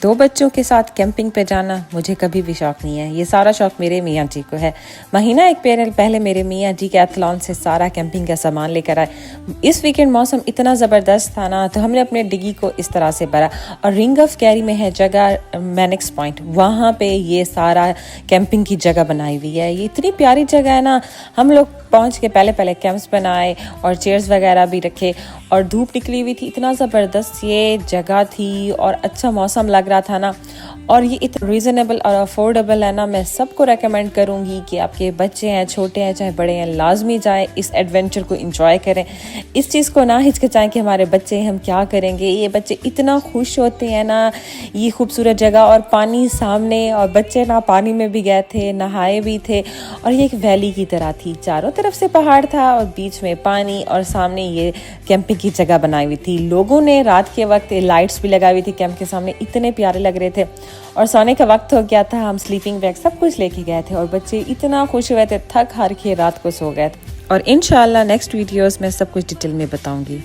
दो बच्चों के साथ कैंपिंग पे जाना मुझे कभी भी शौक नहीं है। ये सारा शौक मेरे मियाँ जी को है। महीना एक पहले मेरे मियाँ जी कैथलॉन से सारा कैंपिंग का सामान लेकर आए। इस वीकेंड मौसम इतना ज़बरदस्त था ना, तो हमने अपने डिगी को इस तरह से भरा। और रिंग ऑफ कैरी में है जगह मैनिक्स पॉइंट, वहाँ पे ये सारा कैंपिंग की जगह बनाई हुई है। ये इतनी प्यारी जगह है ना। हम लोग पहुँच के पहले कैंप्स बनाए और चेयर्स वगैरह भी रखे, और धूप निकली हुई थी। इतना ज़बरदस्त ये जगह थी और अच्छा मौसम लग रहा था ना। और ये इतना रीज़नेबल और अफोर्डेबल है ना। मैं सबको रेकमेंड करूँगी कि आपके बच्चे हैं, छोटे हैं चाहे बड़े हैं, लाजमी जाएं, इस एडवेंचर को एंजॉय करें। इस चीज़ को ना हिचकिचाएं कि हमारे बच्चे हैं, हम क्या करेंगे। ये बच्चे इतना खुश होते हैं ना, ये खूबसूरत जगह और पानी सामने, और बच्चे ना पानी में भी गए थे, नहाए भी थे। और ये एक वैली की तरह थी, चारों तरफ से पहाड़ था और बीच में पानी, और सामने ये कैंपिंग की जगह बनाई हुई थी। लोगों ने रात के वक्त लाइट्स भी लगाई हुई थी कैंप के सामने, इतने प्यारे लग रहे थे। और सोने का वक्त हो गया था, हम स्लीपिंग बैग सब कुछ लेके गए थे, और बच्चे इतना खुश हुए थे, थक हार के रात को सो गए थे। और इंशाल्लाह नेक्स्ट वीडियोस में सब कुछ डिटेल में बताऊंगी।